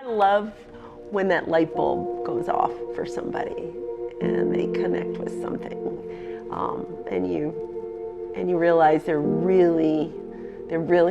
I love when that light bulb goes off for somebody and they connect with something, and you realize they're really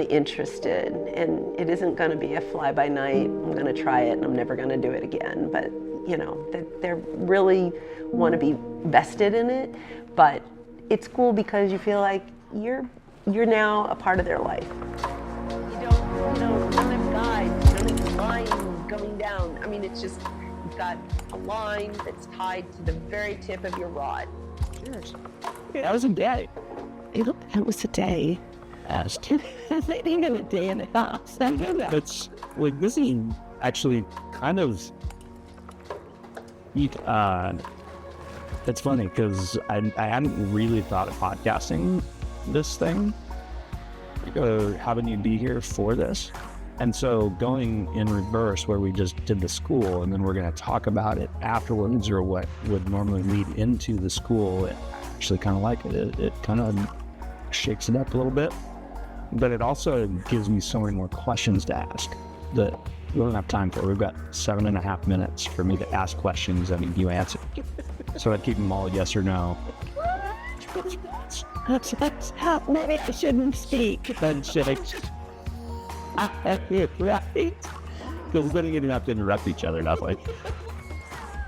interested, and it isn't going to be a fly by night. I'm going to try it and I'm never going to do it again. But you know, they really want to be vested in it. But it's cool because you feel like you're now a part of their life. You don't have guides, you don't have line going down. I mean, it's just, you've got a line that's tied to the very tip of your rod. Cheers. Yeah, that was a day. That was a day. Even a day and a half. That's like, this is actually kind of, it's funny because I hadn't really thought of podcasting this thing, having you be here for this. And so going in reverse, where we just did the school and then we're going to talk about it afterwards, or what would normally lead into the school, I actually kind of like it. It kind of shakes it up a little bit, but it also gives me so many more questions to ask that we don't have time for. We've got 7.5 minutes for me to ask questions and you answer. So I keep them all yes or no. That's how maybe I shouldn't speak. Then shake. Right? Because then you're gonna have to interrupt each other, not like.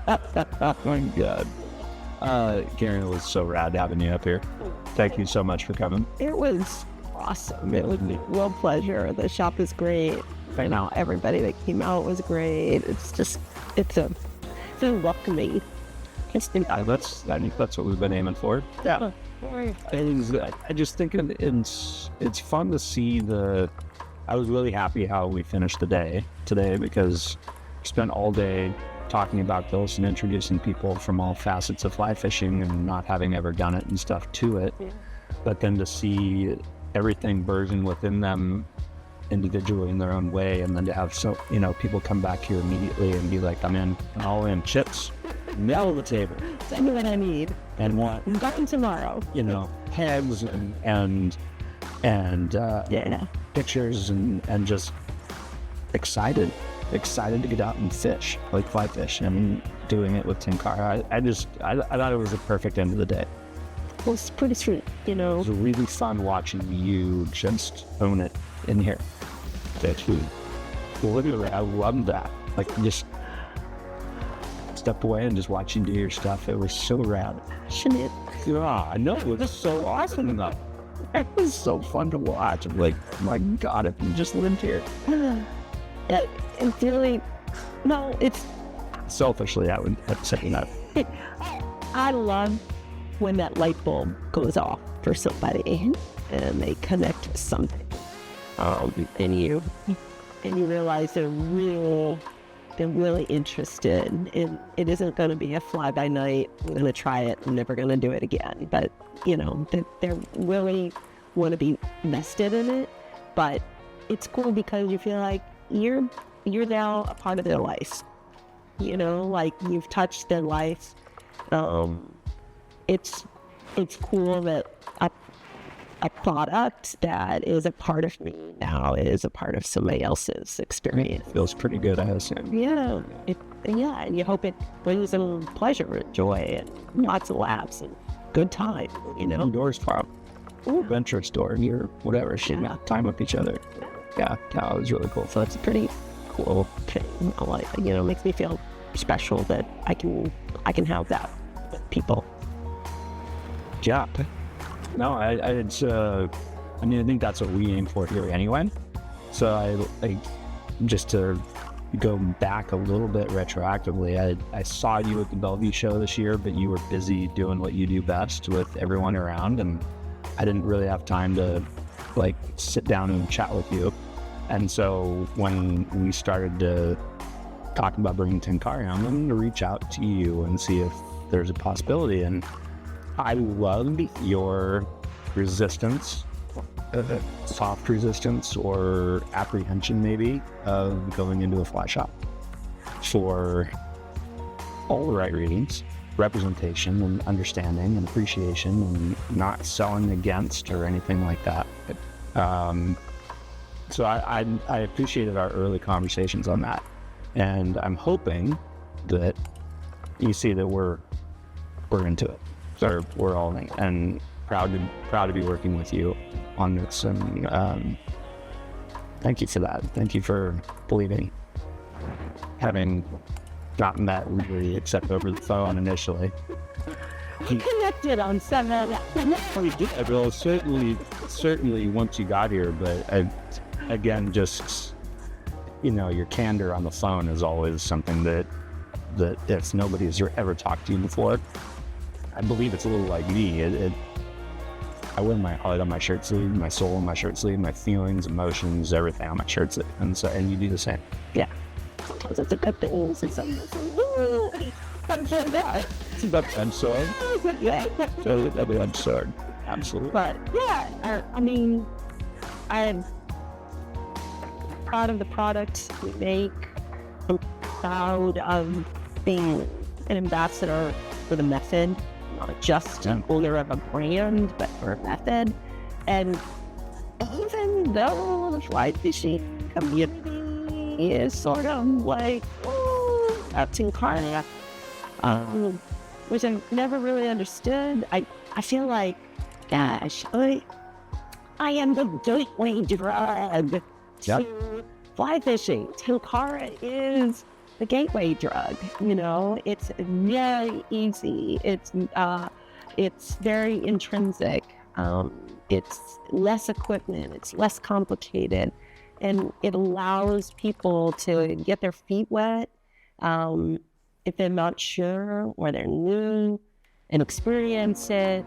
Oh my God. Karin, it was so rad having you up here. Thank you so much for coming. It was awesome. It was a real pleasure. The shop is great. Right now, everybody that came out was great. It's a welcoming. I think that's what we've been aiming for. Yeah. I just think it's fun to see I was really happy how we finished the day today, because we spent all day talking about this and introducing people from all facets of fly fishing and not having ever done it and stuff to it. Yeah. But then to see everything burgeon within them individually in their own way, and then to have people come back here immediately and be like, I'm all in, chips, middle of the table. Tell me what I need. And what? I'm going tomorrow. Pegs and pictures and just excited to get out and fish, like fly fish, and doing it with Tenkara. I thought it was a perfect end of the day. Well, it's pretty sweet, It was really fun watching you just own it in here. That's good. Literally, I loved that. Like, just stepped away and just watching you do your stuff. It was so rad. Shouldn't it? Yeah, I know. It was so awesome though. It was so fun to watch. I'm like, my God, if you just lived here. It's really, no, it's... Selfishly, I would say that. I love when that light bulb goes off for somebody and they connect with something. And you realize they're really interested, and it isn't going to be a fly by night. I'm going to try it. I'm never going to do it again. But they really want to be vested in it. But it's cool because you feel like you're now a part of their life. Like you've touched their life. It's cool that a product that is a part of me now is a part of somebody else's experience. Feels pretty good, I assume. Yeah, and you hope it brings them pleasure and joy and lots of laughs and good time, Doors farm, adventure store, or whatever, time with each other. Yeah, it was really cool. So it's a pretty cool thing. Like, makes me feel special that I can have that with people. Yeah. No, I think that's what we aim for here anyway. So I just to go back a little bit retroactively, I saw you at the Bellevue show this year, but you were busy doing what you do best with everyone around, and I didn't really have time to sit down and chat with you. And so when we started to talk about bringing Tenkara, I'm going to reach out to you and see if there's a possibility. And I love your resistance, soft resistance or apprehension maybe, of going into a fly shop for all the right reasons, representation and understanding and appreciation, and not selling against or anything like that. So I appreciated our early conversations on that. And I'm hoping that you see that we're into it. So we're all in, and proud to be working with you on this. And thank you for that. Thank you for believing, having not met really except over the phone initially. We connected on 7. Well, certainly once you got here, but again, just, your candor on the phone is always something that if nobody has ever talked to you before, I believe it's a little like me. I wear my heart on my shirt sleeve, my soul on my shirt sleeve, my feelings, emotions, everything on my shirt sleeve, and you do the same. Yeah. Sometimes it's a good thing. It's about absurd. Totally absurd. Absolutely. But yeah, I'm proud of the product we make. I'm proud of being an ambassador for the method, not just an owner of a brand, but for a method. And even though the fly fishing community is sort of like, that's Tenkara, which I've never really understood. I feel like, gosh, I am the gateway drug to fly fishing. Tenkara is the gateway drug. It's very easy. It's very intrinsic. It's less equipment. It's less complicated, and it allows people to get their feet wet. If they're not sure or they're new, and experience it.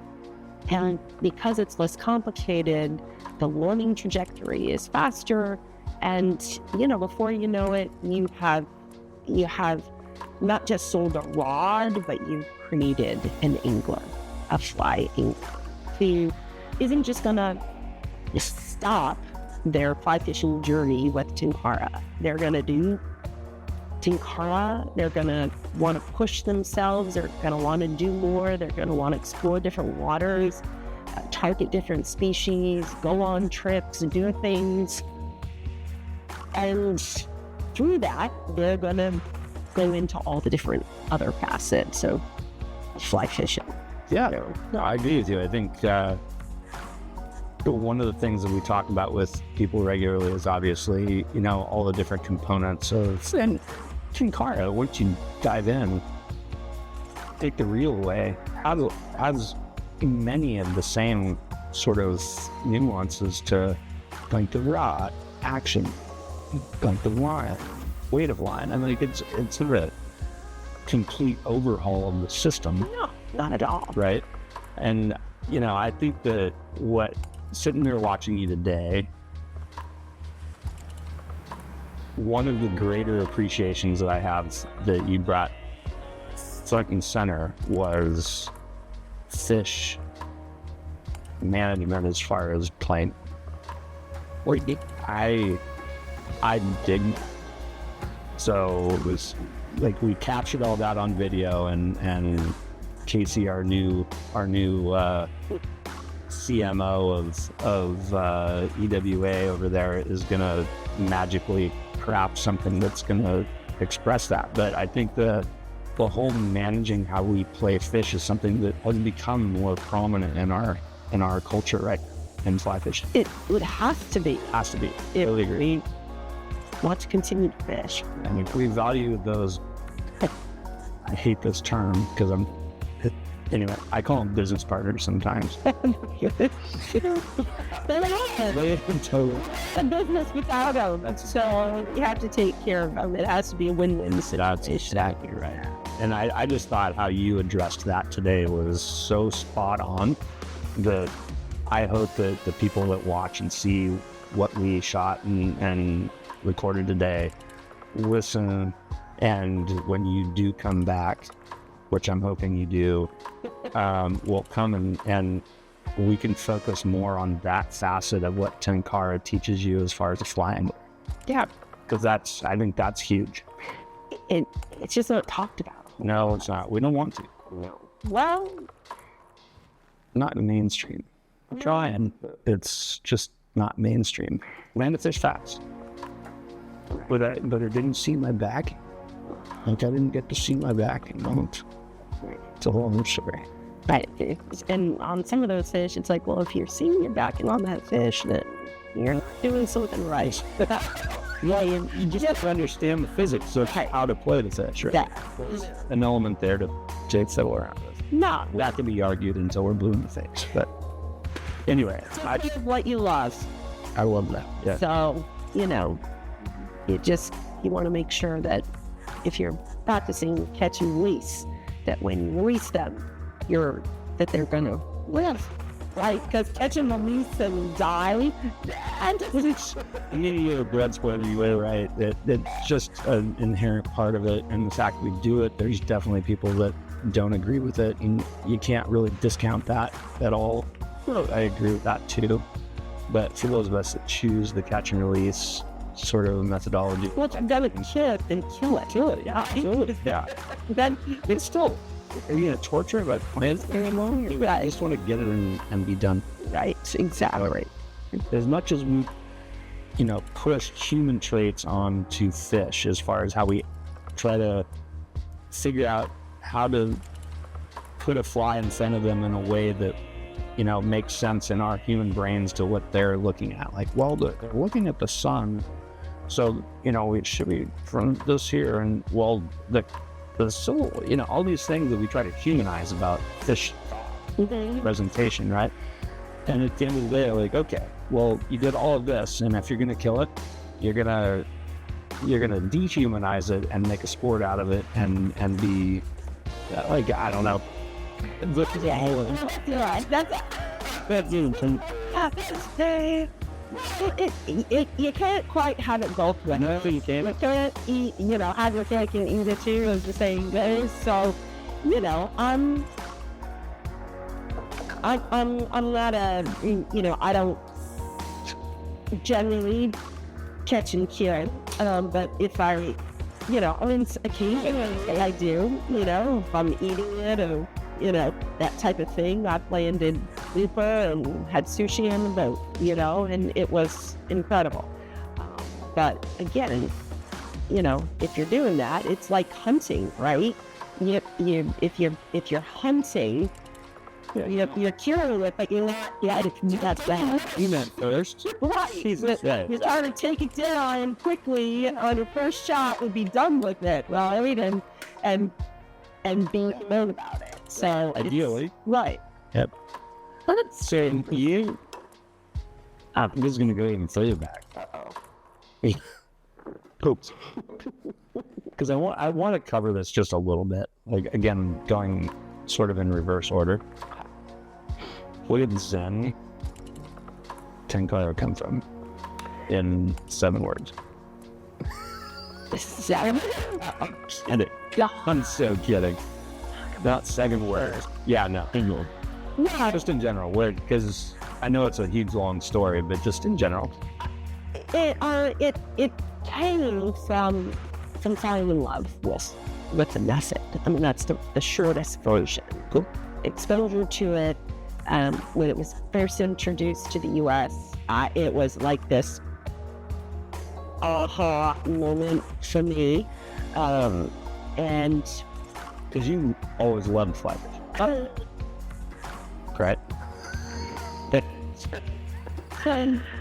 And because it's less complicated, the learning trajectory is faster. And, before you know it, you have not just sold a rod, but you've created an angler, a fly angler, who isn't just gonna stop their fly fishing journey with Tenkara. They're gonna do Tenkara, they're going to want to push themselves, they're going to want to do more, they're going to want to explore different waters, target different species, go on trips, do things. And through that, they're going to go into all the different other facets of fly fishing. Yeah, no, I agree with you. I think one of the things that we talk about with people regularly is obviously, all the different components of Tenkara. Once you dive in, take the reel away, has many of the same sort of nuances to like the rod, action, like the line, weight of line. I mean, it's a complete overhaul of the system. No, not at all. Right? And, I think that sitting there watching you today, one of the greater appreciations that I have that you brought front and center was fish management as far as playing. I dig. So it was like we captured all that on video, and Casey, our new CMO of EWA over there, is gonna magically craft something that's gonna express that. But I think the whole managing how we play fish is something that has become more prominent in our culture, right? In fly fishing. It has to be. Has to be. If Really agree. we want to continue to fish. And if we value those, I hate this term because anyway, I call them business partners sometimes. They're Totally. a business without them, so you have to take care of them. It has to be a win-win situation. That's exactly right. And I just thought how you addressed that today was so spot on that I hope that the people that watch and see what we shot and recorded today listen, and when you do come back, which I'm hoping you do, will come and we can focus more on that facet of what Tenkara teaches you as far as the flying. Yeah, because I think that's huge. It's just not talked about. No, it's not. We don't want to. No. Well, Not mainstream. I'm trying. It's just not mainstream. Land to fish fast. but I didn't see my back. Like, I didn't get to see my back in a moment. It's a whole new story. Right. And on some of those fish, it's like, well, if you're seeing your backing on that fish, then you're not doing something right. Yeah, you just have to understand the physics of how to play the fish, right? Yeah. There's an element there to settle around with. No. That can be argued until we're blue in the face. But anyway, what you love. I love that. Yeah. So, you want to make sure that if you're practicing catch and release, that when you release them, that they're going to live, right? Because catch and release and die, and you're a bread spoiler anyway, right? That's just an inherent part of it, and the fact we do it, there's definitely people that don't agree with it, and you can't really discount that at all. Well, I agree with that too, but for those of us that choose the catch and release sort of methodology, well, you've got to kill it. Kill it, yeah, absolutely, yeah. Then it's still, are you gonna torture it by playing very long? I just want to get it and be done. Right, exactly. As much as we, push human traits onto fish, as far as how we try to figure out how to put a fly in front of them in a way that, makes sense in our human brains to what they're looking at. Like, well, they're looking at the sun, so, we should be from this here, and well, the soul, all these things that we try to humanize about fish presentation, right? And at the end of the day, like, okay, well, you did all of this, and if you're gonna kill it, you're gonna dehumanize it and make a sport out of it, and be like, I don't know. That's you can't quite have it both ways. No, you can't. You can't eat, have your cake and eat it too, as the saying goes. So, I'm not I don't generally catch and kill, but if I, occasionally I do, if I'm eating it or, that type of thing. I've landed grouper and had sushi on the boat, and it was incredible. But again, if you're doing that, it's like hunting, right? If you're hunting, you're killing it, but you're not yet. That's bad. You meant first? Right. Jesus. You're trying to take it down quickly on your first shot would be done with it, right? And be known about it. So ideally. Right. Yep. So you, I'm just going to go ahead and throw you back. Oops. Because I want to cover this just a little bit. Like, again, going sort of in reverse order. Where did Zen Tenkara come from? In 7 words. 7? Kidding. I'm so kidding. Not 7 words. Yeah, no. Yeah. Just in general, because I know it's a huge long story, but just in general. It came from falling in love with the method. I mean, that's the shortest version. Cool. Exposure to it, when it was first introduced to the U.S., it was like this aha moment for me, and because you always loved fly fishing, right?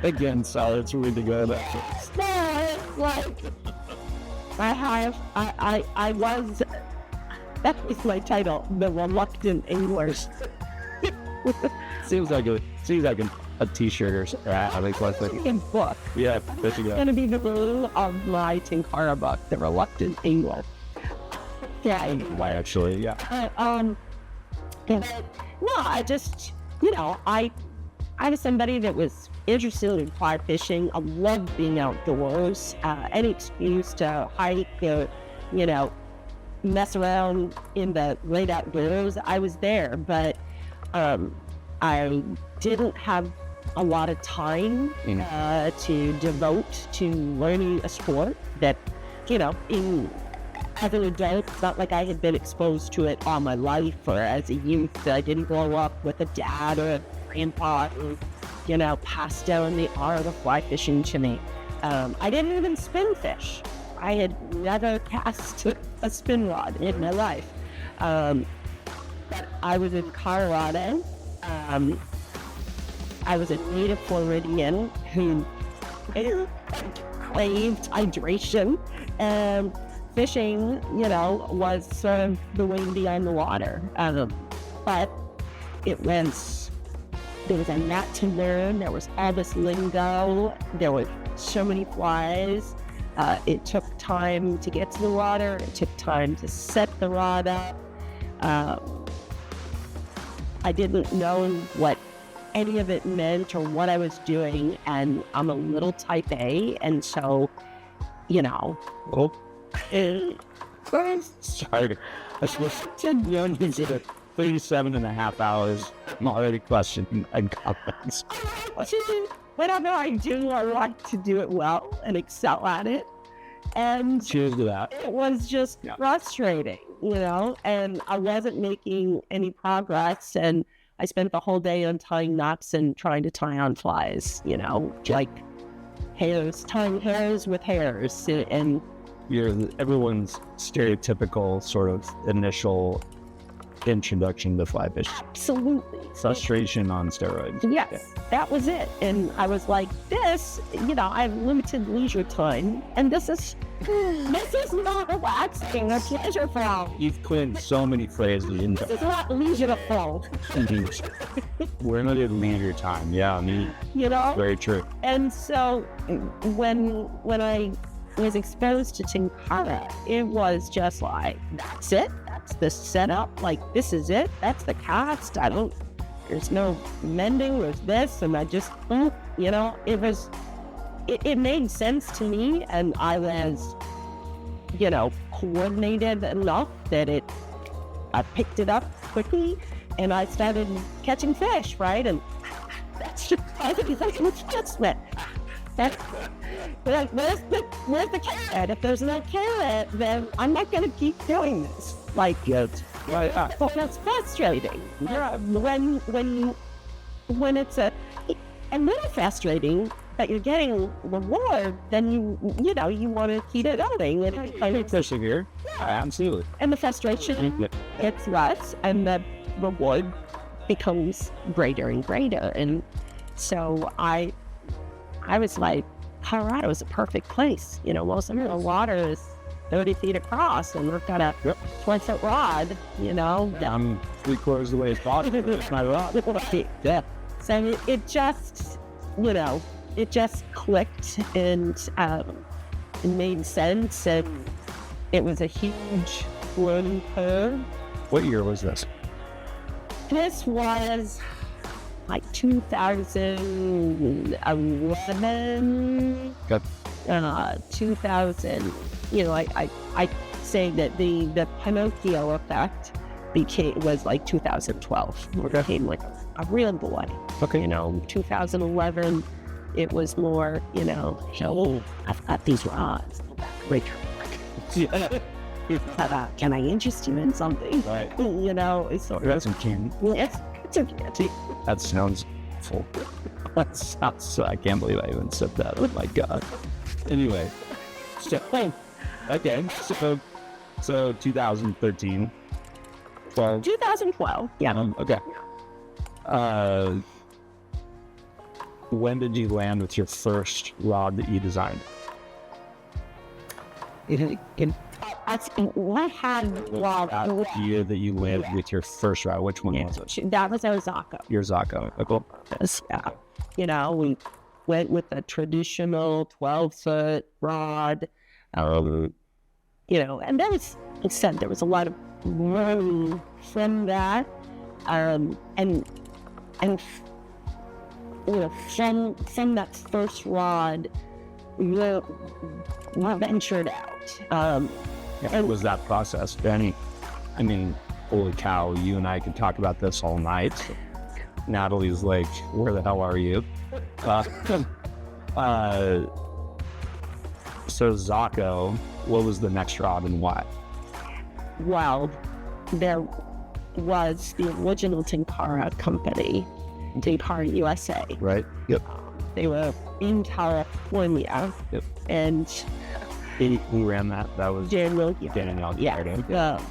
Again, solids really to go about. Like I was. That was my title, the reluctant anglers. Seems like a T-shirt or something. I think it's like a book. Yeah, it's gonna be the name of my Tenkara book, The Reluctant Angler. Yeah. Why actually? Yeah. No, I just, I was somebody that was interested in fly fishing. I loved being outdoors. Any excuse to hike, mess around in the late outdoors, I was there. But I didn't have a lot of time to devote to learning a sport that, as an adult, it's not like I had been exposed to it all my life, or as a youth. I didn't grow up with a dad or a grandpa who, passed down the art of fly fishing to me. I didn't even spin fish. I had never cast a spin rod in my life. But I was in Colorado. I was a native Floridian who craved hydration, and fishing, was sort of the way to be on the water. But there was a lot to learn. There was all this lingo. There were so many flies. It took time to get to the water. It took time to set the rod up. I didn't know what any of it meant or what I was doing, and I'm a little type A, and so, Oh, sorry. I supposed to 37.5 hours. I'm already questioning my comments. Whatever I do, I like to do it well and excel at it. And Cheers to that. it was just frustrating, and I wasn't making any progress. And I spent the whole day untying knots and trying to tie on flies, like hairs, tying hairs with hairs. And You're everyone's stereotypical sort of initial introduction to fly fishing. absolutely. Frustration on steroids. Yes, that was it. And I was like, this, I have limited leisure time, and this is not relaxing or pleasureful. You've coined so many phrases in This is not leisureful, We're not in leisure time. Yeah, I mean, very true. And so when I was exposed to Tenkara, it was just like, that's it. That's the setup. Like, this is it. That's the cast. There's no mending. There's this. And I just, it made sense to me. And I was, coordinated enough that I picked it up quickly and I started catching fish, right? And that's just, I think it's like an adjustment. Like, where's the carrot? If there's no carrot, then I'm not going to keep doing this. Like, Yes. Right. that's frustrating. When it's a little frustrating that you're getting reward, then you want to keep it going. And Fishing here. Absolutely. And the frustration gets less, and the reward becomes greater and greater. And so I was like, Colorado is a perfect place. Most of the water is 30 feet across, and we've got a 20-foot rod, I'm 3/4 of the way across. It's my rod. Yeah. So it just, it just clicked, and it made sense, and it was a huge learning curve. What year was this? This was like 2011, Got 2000. I say that the Pinocchio effect was like 2012. Okay. Became like a real boy. Okay. 2011, it was more, I've got these rods. Great. Yeah. Can I interest you in something? Right. It's sort of. That's some candy. It's a candy. That sounds full. That sounds. I can't believe I even said that. Oh my god. Anyway. So, okay. So 2013. 12. 2012. Yeah. Okay. When did you land with your first rod that you designed? What had That year that you landed with your first rod, which one was it? That was Osaka. Your Zocco. Oh, cool. Yeah. We went with a traditional 12-foot rod. And there was, like I said, there was a lot of learning from that. And from that first rod, we ventured out. And was that process, Benny? I mean, holy cow, you and I could talk about this all night. Natalie's like, where the hell are you? So Zocco, what was the next rod and why? Well, there was the original Tenkara company, Tenkara USA. Right? Yep. They were in California. Yep. And Who ran that? That was Daniel. Daniel. Yeah.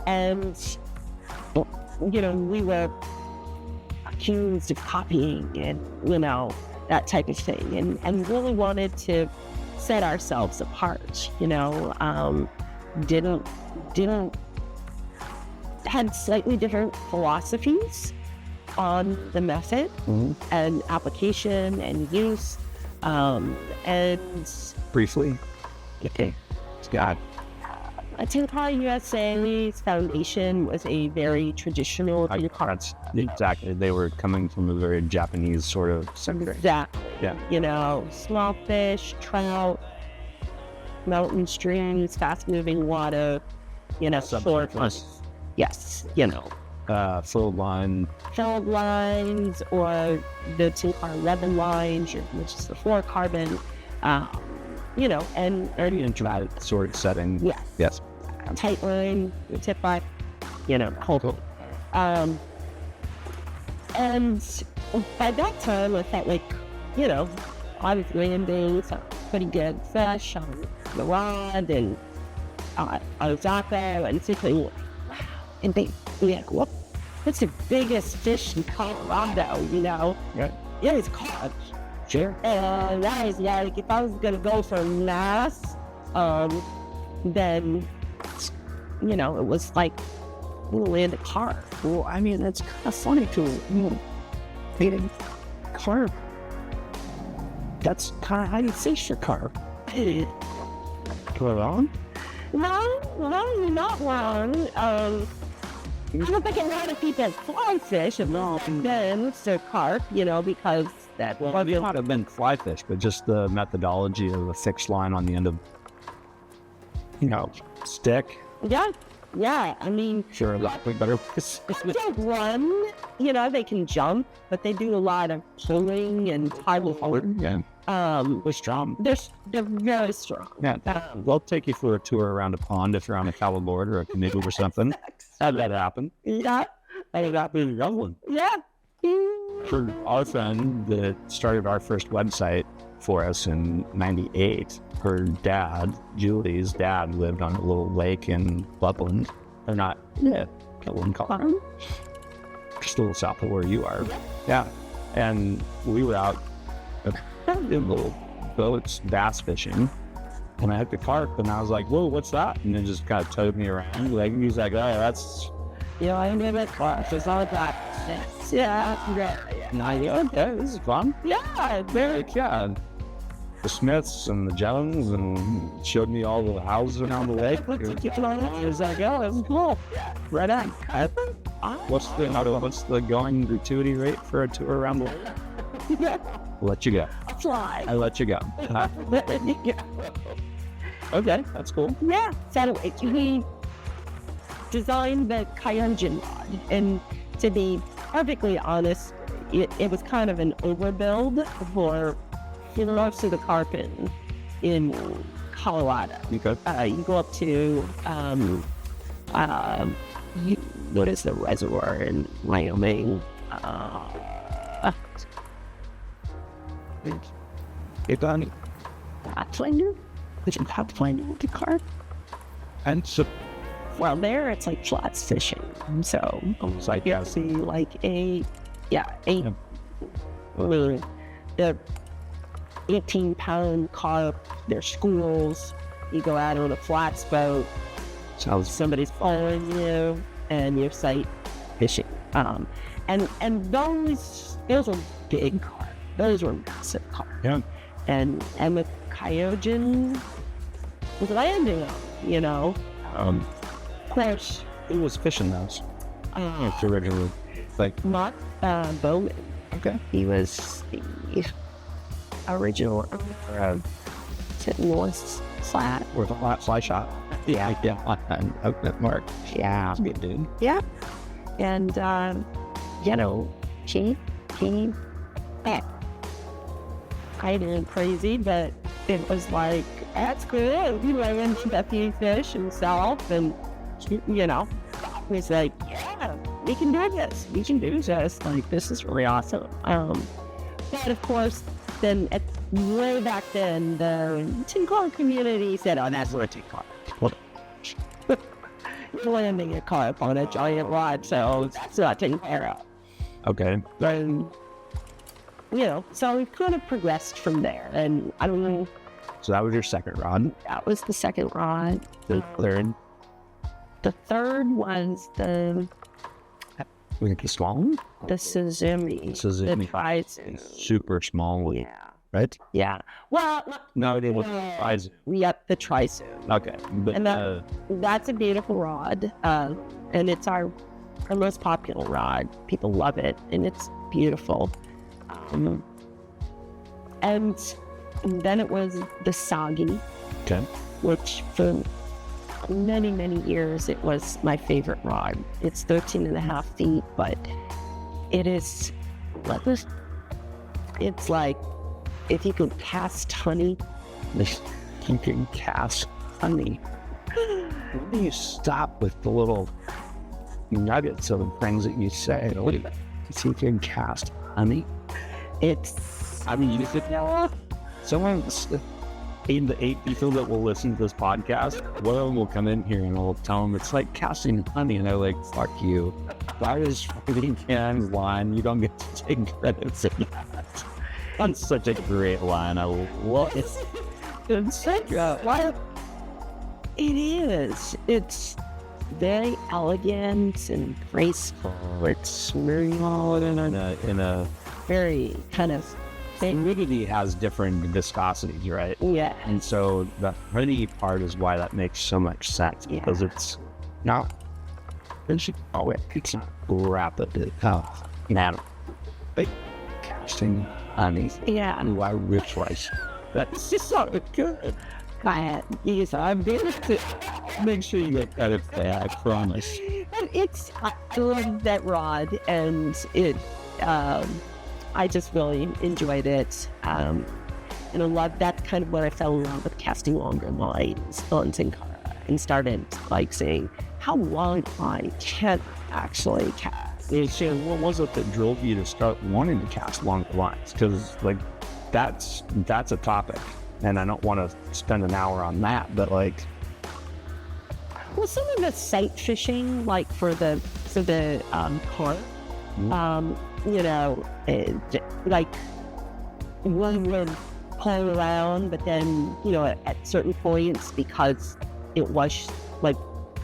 And, you know, we were accused of copying and, you know, that type of thing. And really wanted to set ourselves apart, you know. Had slightly different philosophies on the method and application and use. And briefly. okay. God. Tenkara USA's foundation was a very traditional That's exactly. They were coming from a very Japanese sort of center. Exactly. Yeah. You know, small fish, trout, mountain streams, fast-moving water, you know, short ones. Yes, you know. Filled line. Filled lines or the Tenkara ribbon lines, which is the 4-carbon, you know, and Intimate sort of setting. yeah, Yes. tight line, tip line, you know, whole. Cool. And by that time, I felt like, you know, I was landing some pretty good fish on the rod and I was out there and thinking, wow. And they, like, what? That's the biggest fish in Colorado, you know? Right. It was caught. Sure. And that is, yeah, like if I was going to go for mass, then, you know, it was like, we'll land a carp. Well, I mean, that's kind of funny too. You know, feeding carp. That's kind of how you fish your carp. Am I wrong? No, you're not wrong. I don't think a lot of people fly fish and then it's their carp, you know, because that Well, it might have been fly fish, but just the methodology of a fixed line on the end of, you know, stick. Yeah, I mean, Sure, likely better. they run, you know, they can jump, but they do a lot of pulling and tidal forward. Yeah. We're strong. They're very strong. Yeah. We'll take you for a tour around a pond if you're on a paddleboard or a canoe or something. Had that happen. Yeah. Had that been lovely. Yeah. For our friend that started our first website for us in '98, her dad, Julie's dad, lived on a little lake in Loveland. Or not, Loveland, Colorado. Just a little south of where you are. Yeah. And we were out in little boats bass fishing. And I had the carp and I was like, whoa, what's that? And it just kind of towed me around. Like, he's like, oh, that's... You know, I never carp. It's all about yeah. And I go, okay, this is fun. Yeah, Very good. The Smiths and the Jones and showed me all the houses around the lake. It was like, oh, this is cool. Right on. What's the going gratuity rate for a tour around the lake? I'll let you go. fly. I let you go. Okay, that's cool. Yeah. So anyway, we designed the Kyojin rod, and to be perfectly honest, it was kind of an overbuild for most of the carp in Colorado. Okay. You go up to what is the reservoir in Wyoming? Pathfinder? Would you Pathfinder with the carp? And so, Well, there it's like flats fishing. So almost like you see like the 18-pound carp, they're schools. You go out on a flats boat, somebody's following you, and you're sight fishing. And those were big carp. Those were massive carp. Yeah. And with Kyojin was landing on, you know. Of course. Who was fishing those? It's originally like Mark Bowman. okay. He was the original owner of North Flat. Or the fly shop. Yeah. Okay, Mark. Yeah. That's a good dude. Yeah. And you know, he kind of crazy, but it was like, that's good. He learned a few fish himself, and you know, he's like, yeah, we can do this. We can do this. Like, this is really awesome. But of course, then, way back then, the Tenkara community said, "Oh, that's not a Tenkara. Well, you're landing a car upon a giant rod, so that's not Tenkara." Okay. And, so we've kind of progressed from there. And I don't know. So that was your second rod. That was the second rod. The third. The third was the small one? The Suzumi. The tri-zoom. Super small one. Yeah. Right? Yeah. Well, no, it was the tri-zoom. Yep, the tri-zoom. Okay. But, and that's a beautiful rod. And it's our most popular rod. People love it, and it's beautiful. And then it was the Sagi. Okay. Which for many, many years, it was my favorite rod. It's 13 and a half feet, but it is, it's like, if you could cast honey. You can cast honey. When do you stop with the little nuggets of things that you say? If you can cast honey. Someone, the 8 people that will listen to this podcast, one of them will come in here and I'll tell them it's like casting honey, and they're like, "Fuck you. That is fucking Karin's line. You don't get to take credit for that." That's such a great line. I love it. It's such a, it is. It's very elegant and graceful. It's very in a very kind of. Fluidity has different viscosities, right? Yeah. And so the honey part is why that makes so much sense, because it's not, it's not rapid. But casting honey. Yeah. Why rich rice? That's just so good. Go ahead. Yes, I'm going to make sure you get credit for that, I promise. But I love that rod, and I just really enjoyed it. And I love, that's kind of when I fell in love with casting longer lines on Tenkara, and started saying, how long I can actually cast. What was it that drove you to start wanting to cast longer lines? Because that's a topic, and I don't want to spend an hour on that, but well, some of the sight fishing, for the carp, one would pull around, but then, at certain points, because it was a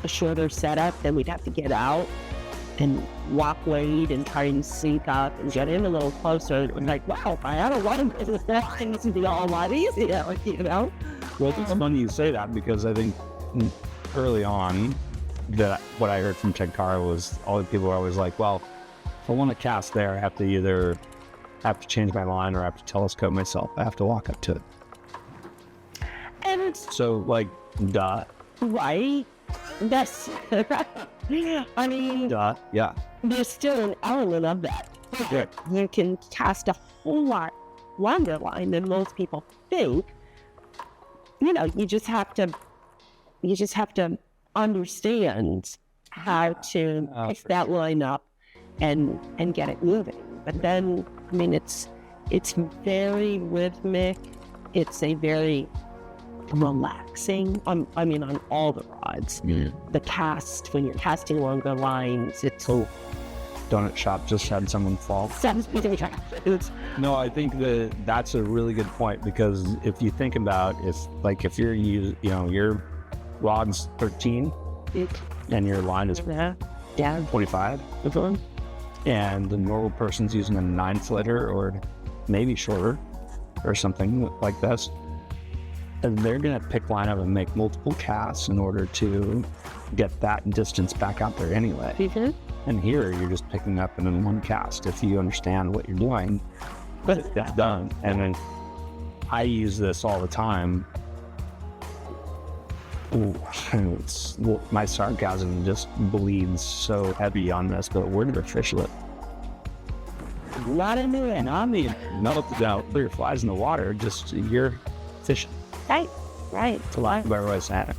shorter setup, then we'd have to get out and walk wade and try and sink up and get in a little closer. It was wow, I had a lot of business. That thing would be a lot easier, Well, it's funny you say that, because I think early on, what I heard from Tenkara was all the people were always like, well, if I want to cast there, I have to either change my line or I have to telescope myself. I have to walk up to it. And so, duh. Right? That's I mean, duh. Yeah. There's still an element of that. Yeah. You can cast a whole lot longer line than most people think. You just have to understand how to pick that line up and get it moving. But then, I mean, it's very rhythmic. It's a very relaxing, on all the rods. Yeah. The cast, when you're casting longer lines, it's... Donut shop just had someone fall. No, I think that's a really good point, because if you think about, if you're your rod's 13 and your line is 25, and the normal person's using a 9-footer or maybe shorter or something like this, and they're going to pick line up and make multiple casts in order to get that distance back out there anyway. Mm-hmm. And here you're just picking up in one cast. If you understand what you're doing, but that's done. And then I use this all the time. My sarcasm just bleeds so heavy on this, but where did I fish it? Not into it. No, clear flies in the water, just you're fishing. Right. It's a lot of everybody's at it.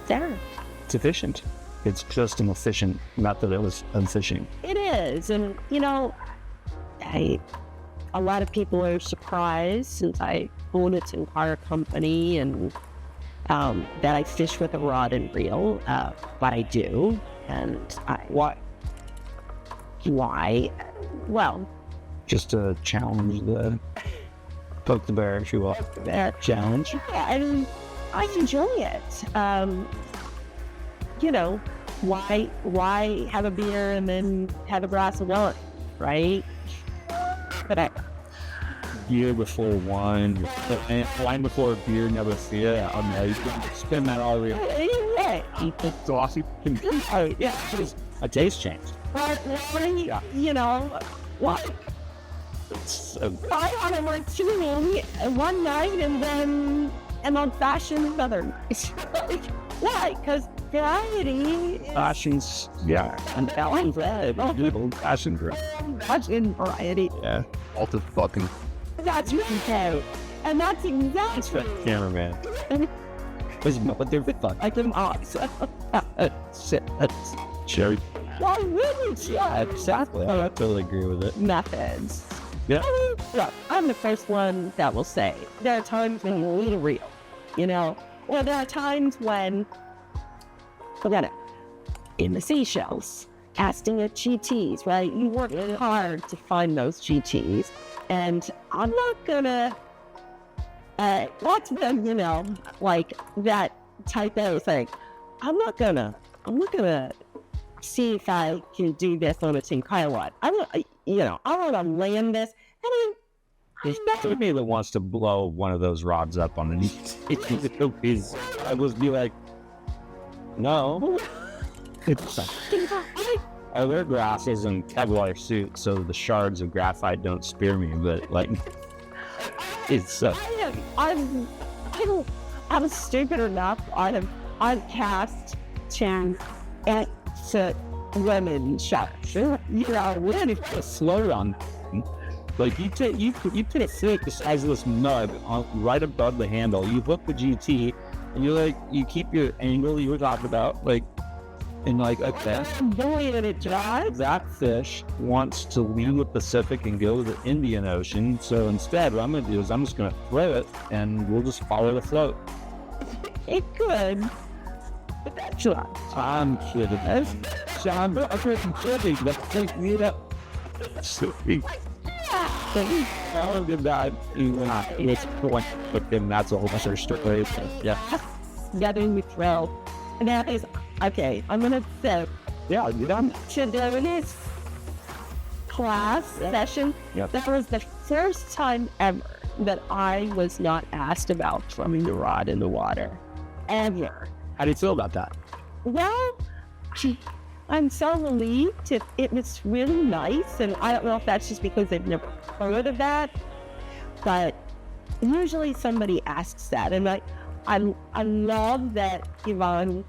There. It's efficient. It's just an efficient method of fishing. It is. And, a lot of people are surprised since I own a Tenkara company and that I fish with a rod and reel, but I do. And Why? Why? Well, Just to challenge the poke the bear, if you will. that Challenge. yeah, I mean, I enjoy it. You know, why have a beer and then have a glass of wine, right? But Beer before wine, wine before beer, never fear. Yeah, I'm you can spin that all the way. anyway, It's glossy. oh, yeah, It's a taste change. but Yeah. you know, what? It's I on a martini one night and then an old fashioned another night. Why? Because variety is fashions, yeah. And Alan's old fashioned drink. much in variety. Yeah. All the fucking That's really out. And that's exactly cameraman. What they're fuck. like them odds. That's cherry. Well, really, Yeah, exactly. I totally agree with it. methods. Yeah. Look, I'm the first one that will say there are times when you need a reel, you know, or there are times when, forget it, in the seashells, casting at GTs, right? You work really hard to find those GTs, and I'm not gonna, lots of them, you know, like that type of thing. I'm not gonna see if I can do this on a Tenkara rod. I want to land this, and There's nothing me that wants to blow one of those rods up on the I was be like, no. It's I wear glasses and Kevlar suit so the shards of graphite don't spear me, but like, it's I'm stupid enough. I've cast to women shots. you know, when it's a slow on, like you put a stick the size of this mug right above the handle. You hook the GT, and you keep your angle you were talking about, like, and like okay. Boy, and it drives. That fish wants to leave the Pacific and go to the Indian Ocean. So instead, what I'm going to do is I'm just going to throw it, and we'll just follow the float. It could, but that's not. I'm kidding. I'm kidding. That's like me up. I'll give that. It's point, but then that's a whole bunch of story. Yeah. Gathering with thrill. And that is, okay, I'm going to say, Yeah, you done? to do this class session, Yep. that was the first time ever that I was not asked about throwing the rod in the water. Ever. How do you feel about that? Well, I'm so relieved. It was really nice, and I don't know if that's just because they've never heard of that, but usually somebody asks that, and I love that Yvonne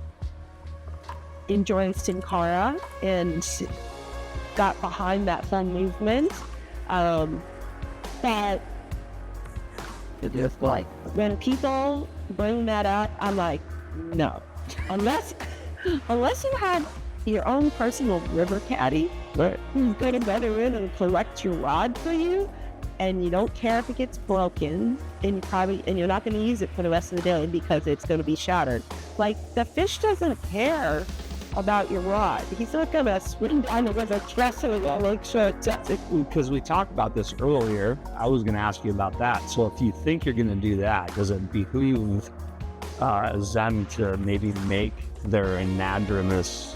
enjoys Tenkara and got behind that whole movement. But It's like, when people bring that up, I'm like, no. Unless you have your own personal river caddy right. who's going to better in and collect your rod for you, and you don't care if it gets broken, and you're not going to use it for the rest of the day because it's going to be shattered. Like, the fish doesn't care about your rod. He's not going to swing down the river, dress it, and make sure it does it. Because we talked about this earlier, I was going to ask you about that. So if you think you're going to do that, does it behoove Zen to maybe make their anadromous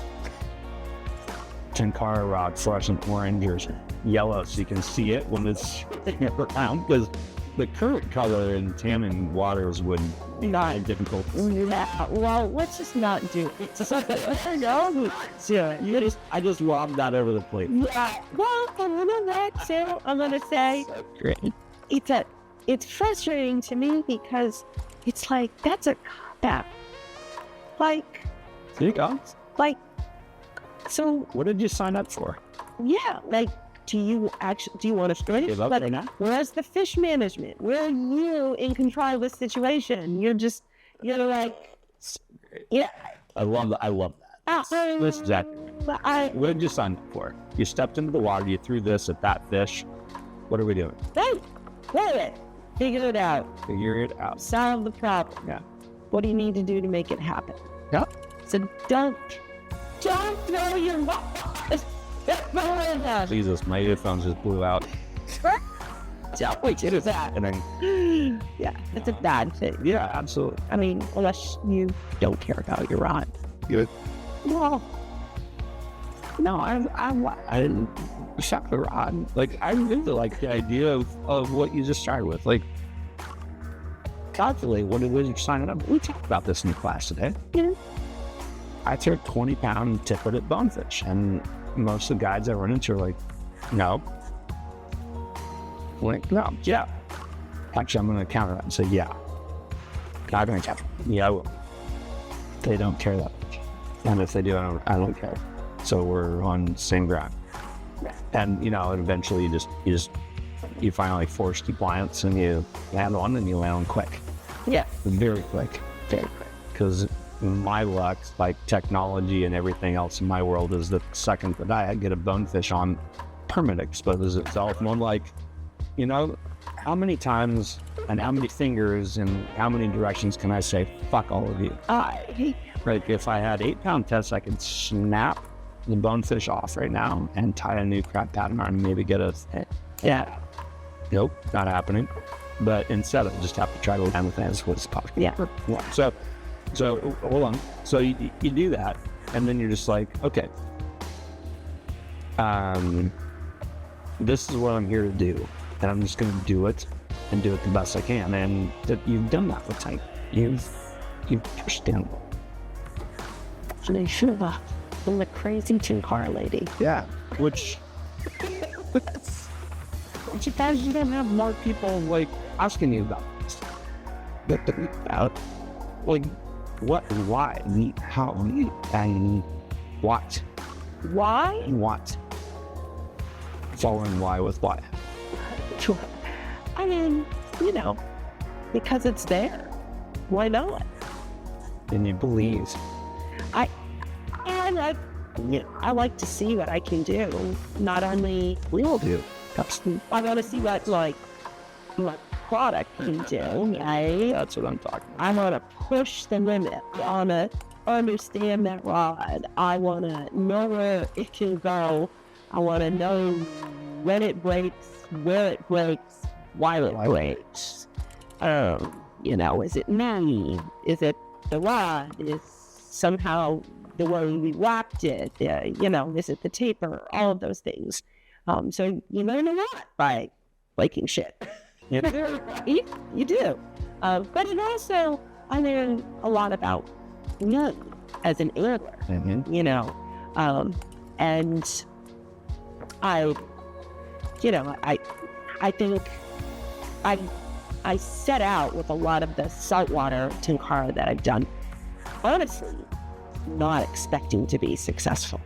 Tenkara rod fluorescent orange or yellow so you can see it when it's around? Because the current color in tanning waters would be difficult. Yeah, well, let's just not do it. I just lobbed that over the plate. Yeah, well, and one of that too, I'm going to say, Great. it's frustrating to me because it's like, that's a cop-out. Like, There you go. so, What did you sign up for? yeah, like, do you want to straight? Give up right now? Where's the fish management? Where are you in control of this situation? You're like, yeah. I love that. That's exactly right. What did you sign up for? You stepped into the water, you threw this at that fish, What are we doing? Then, play it. Figure it out. Figure it out. Solve the problem. Yeah. What do you need to do to make it happen? Yeah. So don't throw your Jesus, my earphones just blew out. Don't do that. And then, Yeah, it's a bad thing. yeah, absolutely. I mean, unless you don't care about your rod. Good. Well, no, I didn't shop the rod. Like, I really like the idea of what you just started with. Like, calculate what it is you're signing up. We talked about this in the class today. Yeah. I threw a 20-pound tip-at bonefish, and most of the guides I run into are like, no. Like, no, yeah. Actually, I'm going to counter that and say, yeah. I'm going to catch them. Yeah, I will. They don't care that much. And if they do, I don't care. So we're on the same ground. And, and eventually you finally force compliance and you land on and you land on quick. Yeah. Very quick. Very quick. Because my luck, like technology and everything else in my world, is the second that I get a bonefish on, permanent exposes itself. And I'm like, how many times and how many fingers and how many directions can I say, fuck all of you? Right, if I had 8-pound tests, I could snap the bonefish off right now and tie a new crab pattern on and maybe get a... Yeah. Nope, not happening. But instead, I just have to try to land with it as quick as possible. Yeah. So hold on. So you do that, and then you're just like, okay, this is what I'm here to do, and I'm just going to do it and do it the best I can. And you've done that with type. You've pushed down. And I should have been the crazy Tenkara lady. Yeah. Which sometimes you don't have more people like asking you about this. About like what, why, how, and what. Why? What. Following why with why. I mean, because it's there. Why not? And you believe. I like to see what I can do. Not only We all do. I want to see what my product can do. That's what I'm talking about. I want to push the limit. I want to understand that rod. I want to know where it can go. I want to know when it breaks, where it breaks, why it breaks. Is it me? Is it the rod? Is somehow the way we wrapped it? Is it the taper? All of those things. So you learn a lot by breaking shit. You do. But it also, I learned a lot about me as an angler. Mm-hmm. And I think I set out with a lot of the saltwater Tenkara that I've done, honestly, not expecting to be successful.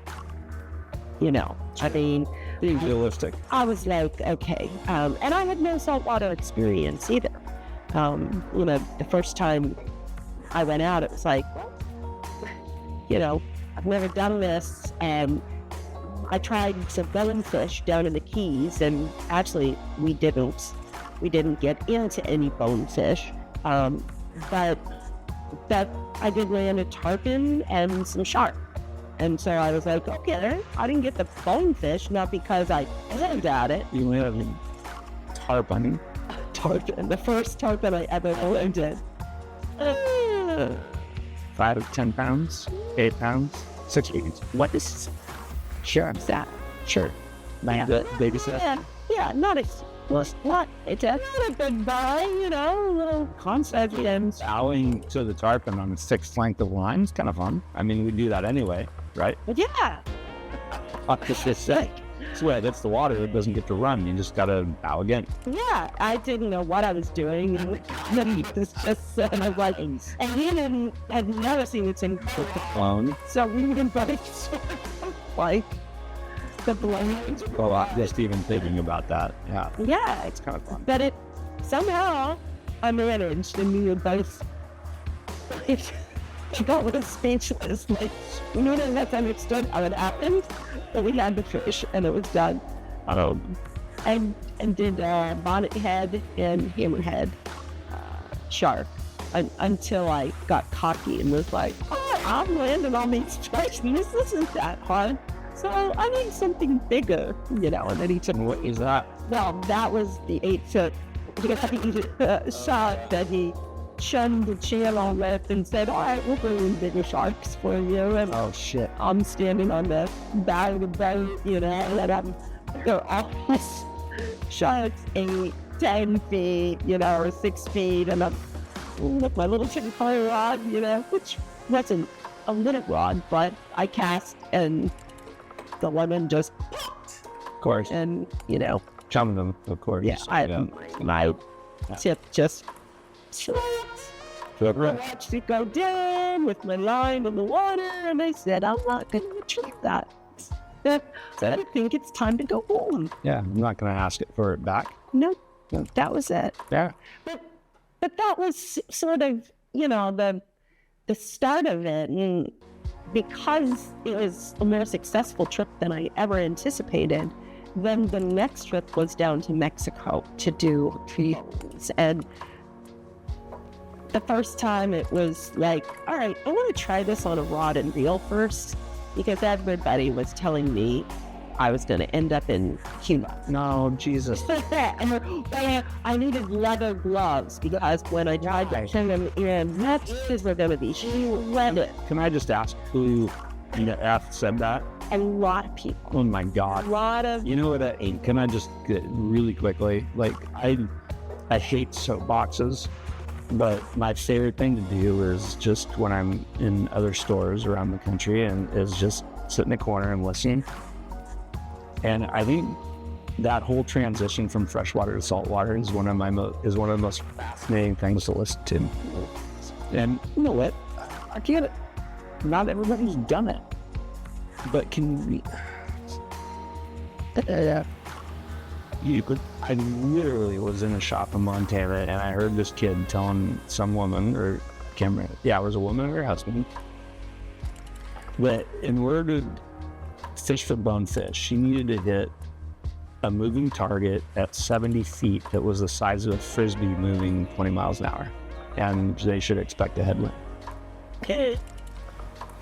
I mean, being realistic. I was like, okay. And I had no saltwater experience either. The first time I went out, it was like, I've never done this. And I tried some bonefish down in the Keys, and actually we didn't get into any bonefish. But that I did land a tarpon and some shark. And so I was like, okay, I didn't get the bonefish, not because I aimed at it. You landed a tarpon. Tarpon, the first tarpon I ever landed. 5 to 10 pounds, 8 pounds, 6 pounds. What is? Sure, that. Sure. Baby set. Yeah, not a. What? It's not a big buy, a little concept. Bowing to the tarpon on the 6th length of line is kind of fun. I mean, we do that anyway, right? But yeah. It's just sick. Sweat, it's the water that doesn't get to run. You just gotta bow again. Yeah, I didn't know what I was doing. And then he just said, and I was like, and he had never seen it in Alone. So we were both like the blades. Well, I'm just even thinking about that. Yeah. Yeah. It's kind of fun. But it somehow I managed, and we were both like, she got a little speechless. Like, that's understood how it happened. But we had the fish, and it was done. and did bonnet head and hammerhead shark until I got cocky and was like, oh, I'm landing on these fish. This isn't that hard. So I need something bigger, and then he took, What is that? well, that was the 8-foot shark that he shunned the channel with and said, all right, we'll bring in bigger sharks for you. And Oh, shit. I'm standing on the back of the boat, and I'm, all these sharks 8, 10 feet, or 6 feet, and I'm with my little Tenkara rod, which wasn't a little rod, but I cast and the lemon just, Of course. and, Chum them, of course. my tip just Correct. watched it go down with my line in the water, and I said, I'm not going to retrieve that. I think it's time to go home. Yeah, I'm not going to ask it for it back. No, that was it. Yeah. But that was sort of, the start of it. And because it was a more successful trip than I ever anticipated, then the next trip was down to Mexico to do triathlons. And the first time it was like, all right, I want to try this on a rod and reel first, because everybody was telling me I was going to end up in Cuba. No, Jesus. And I needed leather gloves because when I tried to send them in, matches were going to be leather. Can I just ask who in the F said that? A lot of people. Oh my A God. lot of. You know what I mean? Can I just get really quickly? Like, I hate soapboxes, but my favorite thing to do is just when I'm in other stores around the country and is just sit in the corner and listen. And I think that whole transition from freshwater to saltwater is one of the most fascinating things to listen to. And you know what? I get it. Not everybody's done it. But can we... I literally was in a shop in Montana and I heard this kid telling some woman, or I can't remember, it was a woman or her husband, that in order to fish for bonefish, she needed to hit a moving target at 70 feet that was the size of a frisbee moving 20 miles an hour. And they should expect a headwind.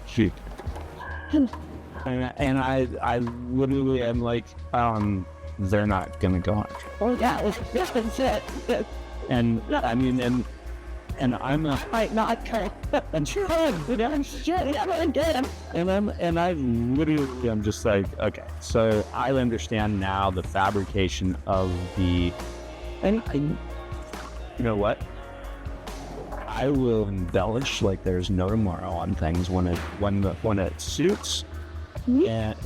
Shoot. And I literally am like, they're not going to go on. Oh, yeah, that's it. And I mean, and I'm a... Might not cut. And Shit, I'm dead. And I literally am just like, okay, so I understand now the fabrication of the, and you know what? I will embellish like there's no tomorrow on things when it suits, and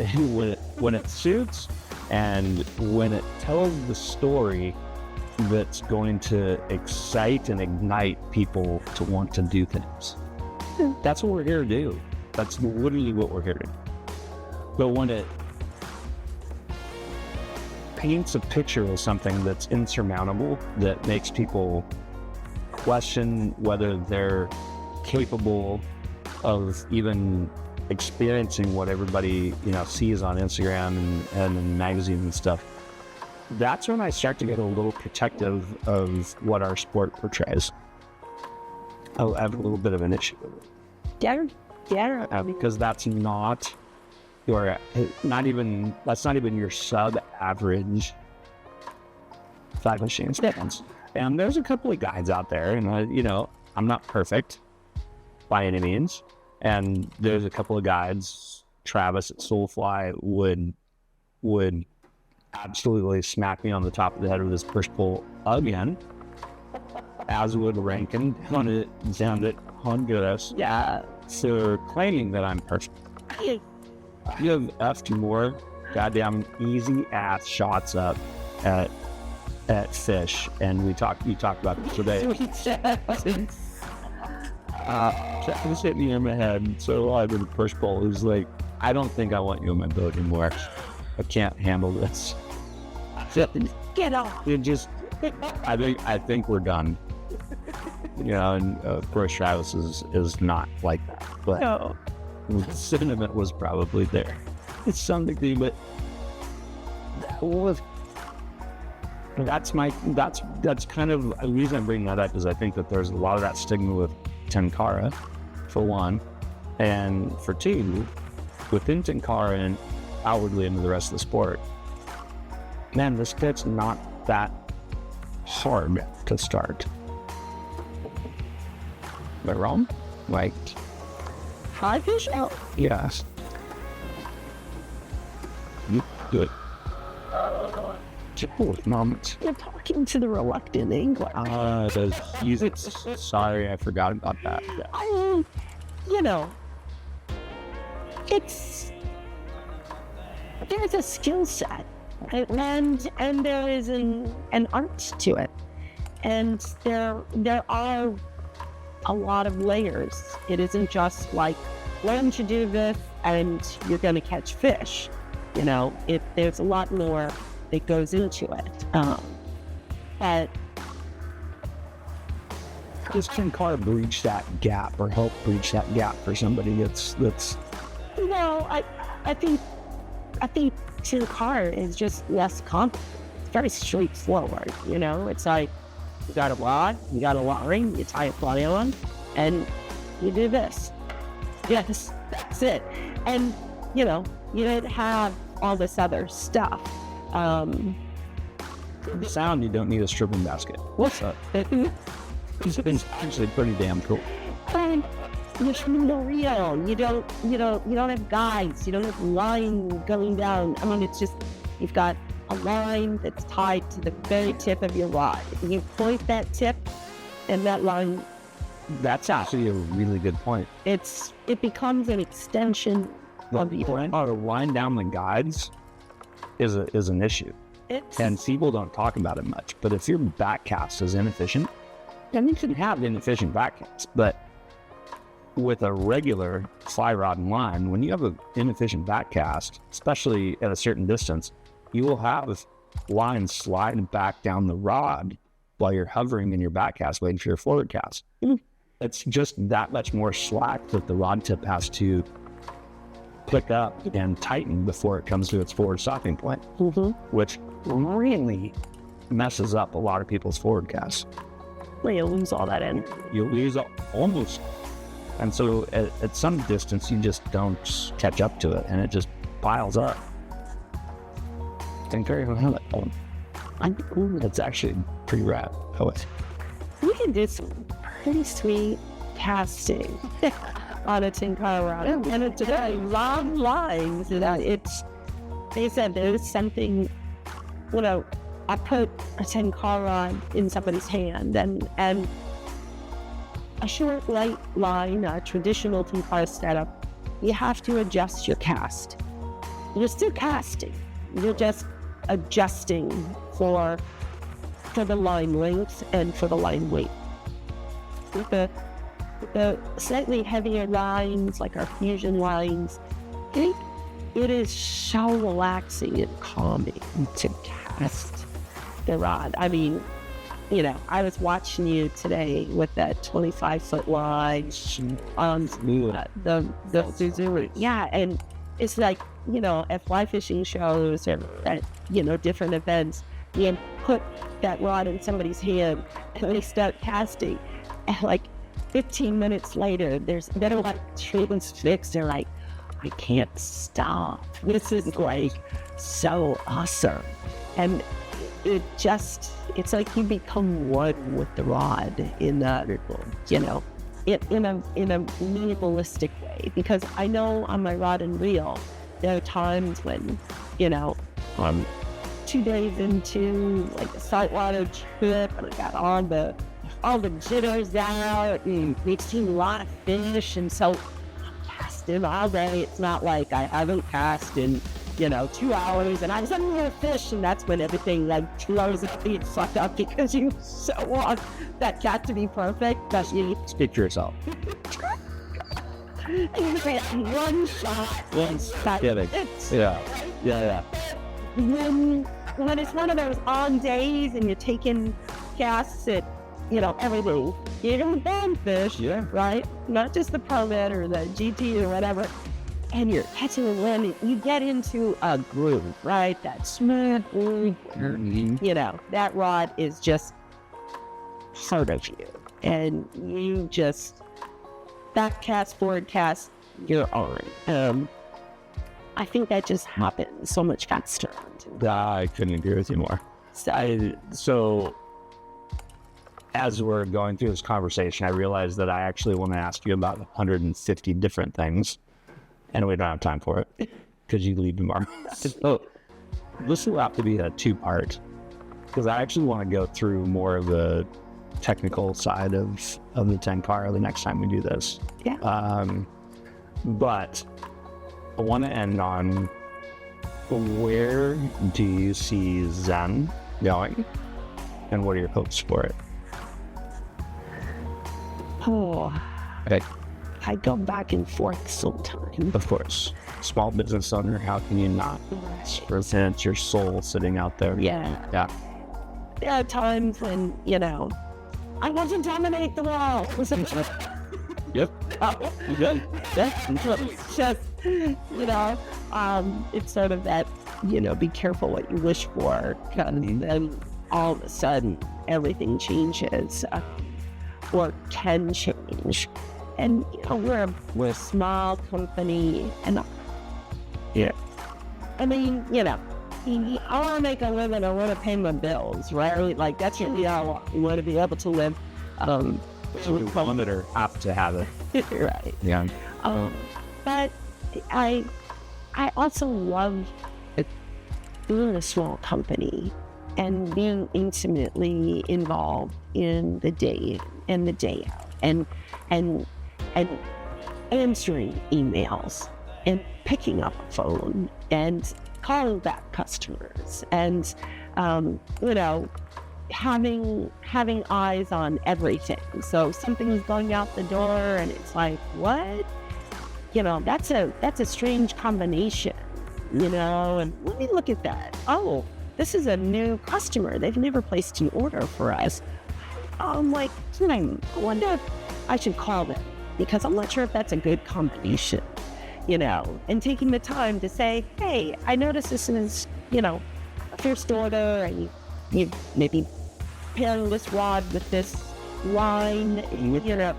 when it suits, and when it tells the story that's going to excite and ignite people to want to do things. That's what we're here to do. That's literally what we're here to do. But when it paints a picture of something that's insurmountable, that makes people question whether they're capable of even experiencing what everybody, sees on Instagram and in magazines and stuff, that's when I start to get a little protective of what our sport portrays. I have a little bit of an issue with it. Yeah. Because that's not not even your sub-average fly fishing experience. And there's a couple of guides out there, and I'm not perfect by any means. And there's a couple of guides, Travis at Soulfly would absolutely smack me on the top of the head with his push pull again, as would Rankin down at Honduras. Yeah. So claiming that I'm perfect. You have effed more goddamn easy ass shots up at fish, and you talked about this today. Travis hit me in my head so hard with a push pull. He was like, I don't think I want you on my boat anymore. I can't handle this. Get off. It just, I think we're done. And of course Travis is not like that. But No. the sentiment was probably there. It's some degree, but that was That's kind of the reason I'm bringing that up is I think that there's a lot of that stigma with Tenkara, for one, and for two, within Tenkara and outwardly into the rest of the sport. Man, this bit's not that hard to start. Am I wrong? Like, Fly fish out. yes. You do it. Moments. You're talking to the reluctant angler. Sorry, I forgot about that. I mean, you know, there's a skill set, right? and there is an art to it, and there are a lot of layers. It isn't just like learn to do this and you're going to catch fish. You know, there's a lot more that goes into it. But does Tenkara breach that gap or help breach that gap for somebody that's you know, I think Tenkara is just less complicated. It's very straightforward. You know, it's like you got a rod, you got a line, you tie a fly on, and you do this. Yes, that's it. And you know, you don't have all this other stuff. the sound, you don't need a stripping basket. What's up? It's actually pretty damn cool. And you're shooting the reel. You don't have guides. You don't have line going down. I mean, it's just, you've got a line that's tied to the very tip of your rod. And you point that tip and that line. That's actually a really good point. It becomes an extension of the line. To wind down the guides is an issue. And people don't talk about it much. But if your backcast is inefficient, then you can have inefficient backcasts. But with a regular fly rod and line, when you have an inefficient backcast, especially at a certain distance, you will have lines sliding back down the rod while you're hovering in your backcast waiting for your forward cast. Mm-hmm. It's just that much more slack that the rod tip has to pick up and tighten before it comes to its forward stopping point, mm-hmm. which really messes up a lot of people's forward casts. Well, you lose all that energy. You lose almost. And so at some distance, you just don't catch up to it, and it just piles up. Tenkara, how that going? It's actually pretty rad. We can do some pretty sweet casting on a Tenkara rod. And today, long lines. They said there's something, I put a Tenkara rod in somebody's hand, and a short, light line, a traditional Tenkara setup, you have to adjust your cast. You're still casting. You're just adjusting for the line length and for the line weight. With the slightly heavier lines, like our fusion lines, it is so relaxing and calming to cast the rod. I mean, I was watching you today with that 25-foot line on the Suzuki. Yeah, and it's like, at fly fishing shows or at, different events, you put that rod in somebody's hand and they start casting. And like 15 minutes later, they're like transfixed. They're like, I can't stop. This is like so awesome. And it's like you become one with the rod in a minimalistic way. Because I know on my rod and reel, there are times when, I'm 2 days into like a saltwater trip and I got all the jitters out and we've seen a lot of fish, and so I'm casting all day. It's not like I haven't cast in 2 hours and I'm suddenly a fish, and that's when everything like throws up and fucked up because you so want that cat to be perfect that you speak for yourself. One shot. Yeah. When it's one of those on days and you're taking casts at, everything, you're going to ban fish, yeah, right? Not just the permit or the GT or whatever. and you're catching and landing, you get into a groove, right? That smooth, you know, that rod is just part of you. And you just, back cast, forward cast, you're on. I think that just happens so much faster. I couldn't agree with you more. So as we're going through this conversation, I realized that I actually want to ask you about 150 different things, and we don't have time for it because you leave tomorrow. So this will have to be a two-part, because I actually want to go through more of the technical side of the Tenkara the next time we do this. Yeah. But I want to end on, where do you see Zen going, and what are your hopes for it? Oh, Okay. I go back and forth sometimes. Of course, small business owner, how can you not present your soul sitting out there? Yeah. Yeah. There are times when, you know, I want to dominate the world. Yep. You good? It's just, you know, it's sort of that, you know, be careful what you wish for, because then all of a sudden everything changes, or can change. And, you know, we're a small company, and Yeah. I mean, you know, I want to make a living, I want to pay my bills, right? Like, that's really all I want. You want to be able to live. We monitor have to have it. Right. Yeah. But I also love being a small company and being intimately involved in the day in and the day out, and answering emails and picking up a phone and calling back customers, and you know, having eyes on everything. So something is going out the door and it's like, what? You know, that's a strange combination, you know, and let me look at that. Oh, this is a new customer. They've never placed an order for us. I'm like, I wonder if I should call them, because I'm not sure if that's a good combination, you know, and taking the time to say, hey, I noticed this is, you know, a first order, and you maybe pairing this rod with this line, you know,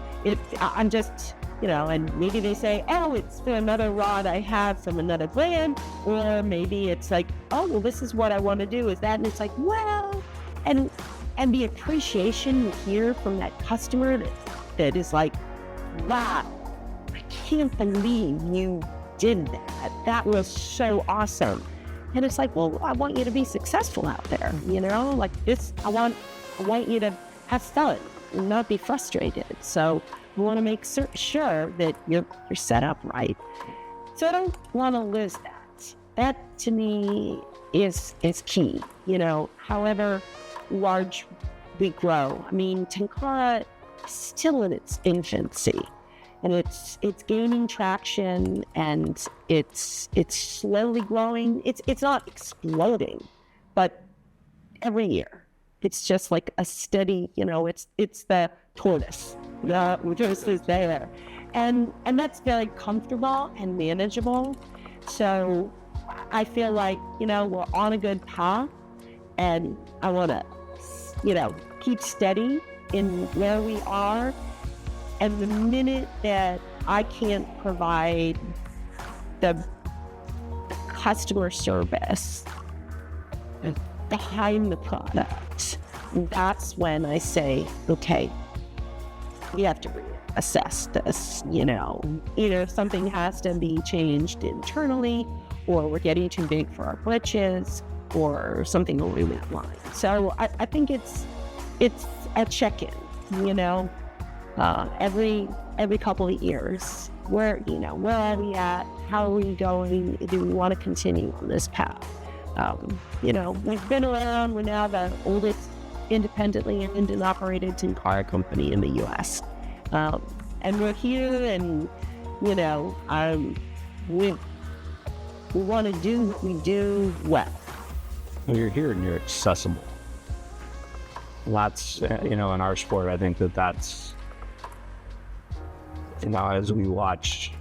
I'm just, you know, and maybe they say, oh, it's another rod I have from another brand, or maybe it's like, oh, well, this is what I want to do, is that, and it's like, well, and the appreciation you hear from that customer that is like, wow, I can't believe you did that. That was so awesome. And it's like, well, I want you to be successful out there, you know, like this, I want you to have fun and not be frustrated. So we want to make sure that you're set up right. So I don't want to lose that. That to me is key, you know, however large we grow. I mean, Tenkara is still in its infancy, and it's gaining traction, and it's slowly growing. It's not exploding, but every year it's just like a steady, you know, it's the tortoise. The tortoise is there, and that's very comfortable and manageable. So I feel like, you know, we're on a good path, and I want to, you know, keep steady in where we are. And the minute that I can't provide the customer service behind the product, that's when I say, okay, we have to reassess this, you know. Either something has to be changed internally, or we're getting too big for our britches, or something along that line. So I think it's a check-in, you know, every couple of years. Where are we at? How are we going? Do we want to continue on this path? You know, we've been around. We're now the oldest independently owned and operated Tenkara company in the U.S. And we're here, and, you know, we want to do what we do well. Well, you're here and you're accessible. Lots, you know, in our sport, I think that's, you know, as we watch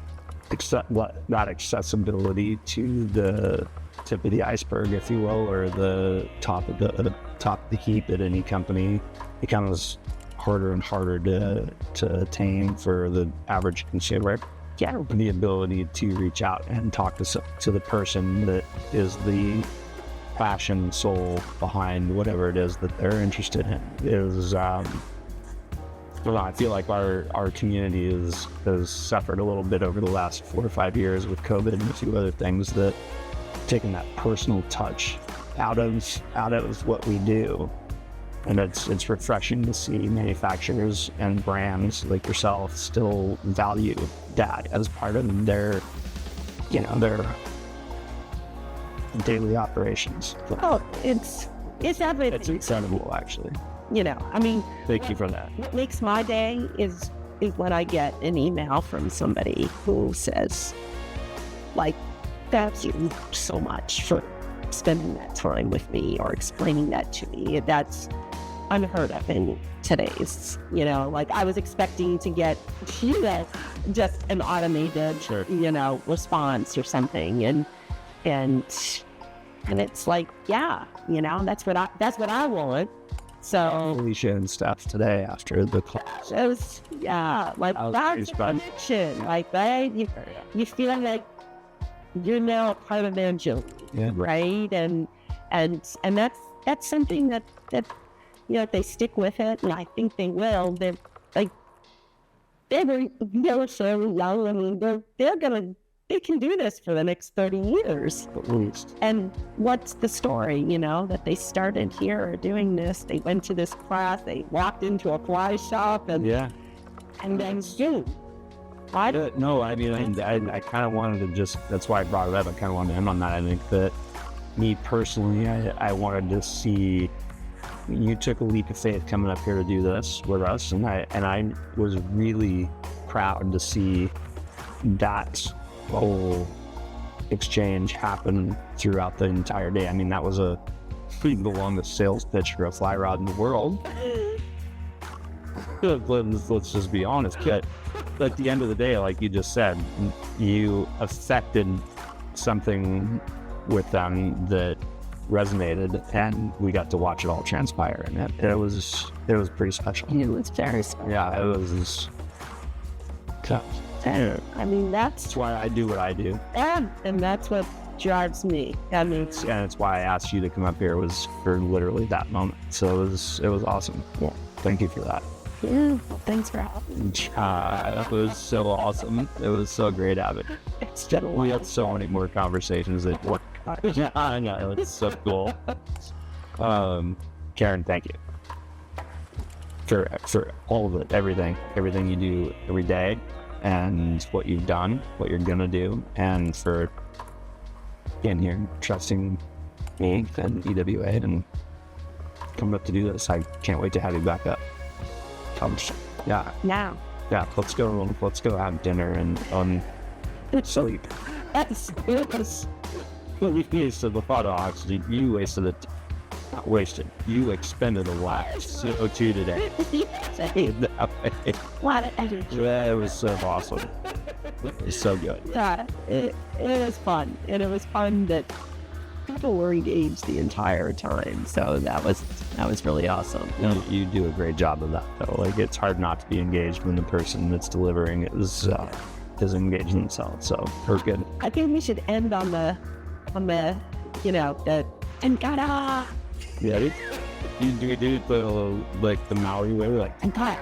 that accessibility to the tip of the iceberg, if you will, or the top of the heap at any company becomes harder and harder to attain for the average consumer. Yeah, the ability to reach out and talk to the person that is the passion soul behind whatever it is that they're interested in is I feel like our community has suffered a little bit over the last 4 or 5 years with COVID and a few other things that taken that personal touch out of what we do. And it's refreshing to see manufacturers and brands like yourself still value that as part of their daily operations. Oh, it's everything. It's incredible, actually. I mean, Thank you for that. What makes my day is when I get an email from somebody who says, like, thank you so much for spending that time with me or explaining that to me. That's unheard of in today's, like I was expecting to get, just an automated, response or something. And it's like, yeah, that's what I want. So Alicia and stuff today after the class. It was, like that's a connection. Like you feel like you're now a part of their journey, right? And that's something that if they stick with it, and I think they will. They're so young. I mean, they can do this for the next 30 years. At least. And what's the story, that they started here doing this, they went to this class, they walked into a fly shop, and then zoom. No, I mean, I kind of wanted to that's why I brought it up. I kind of wanted to end on that. I think that me personally, I wanted to see, you took a leap of faith coming up here to do this with us, and I was really proud to see that whole exchange happen throughout the entire day. I mean, that was the longest sales pitch for a fly rod in the world. Let's just be honest. But at the end of the day, like you just said, you affected something with them that resonated, and we got to watch it all transpire, and it was pretty special. It was very special. Yeah, it was tough. I mean, that's why I do what I do. And that's what drives me. I mean, and it's why I asked you to come up here, was for literally that moment. So it was awesome. Yeah. Thank you for that. Yeah, thanks for having me. That was so awesome. It was so great having it. It's been a while. We had so many more conversations that work. Yeah, I know. It's so cool. Karin, thank you for all of it, everything you do every day, and what you've done, what you're gonna do, and for being here, trusting me and EWA, and coming up to do this. I can't wait to have you back up. Yeah. Now. Yeah. Let's go have dinner and sleep. Yes. Well, we wasted the photo oxygen. You wasted it. Not wasted. You expended a lot of CO2 today. What an energy. Yeah, it was so awesome. It was so good. Yeah, it was fun. And it was fun that people were engaged the entire time. So that was really awesome. You do a great job of that, though. Like, it's hard not to be engaged when the person that's delivering is engaged themselves. So we're good. I think we should end on the the Tenkara. Yeah, you do like the Maori way, we're like Tenkara.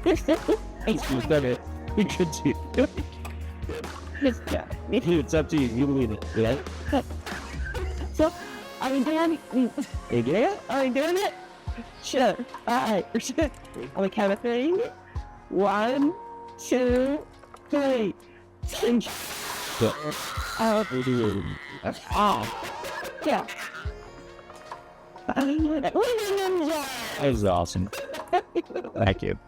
you said it. You could do it. Yeah. It's up to you. You lead it. Yeah. So, are we doing it? Yeah. Are we doing it? Sure. All right. On the count of 3. 1, 2, 3. Oh. Yeah. That was awesome. Thank you.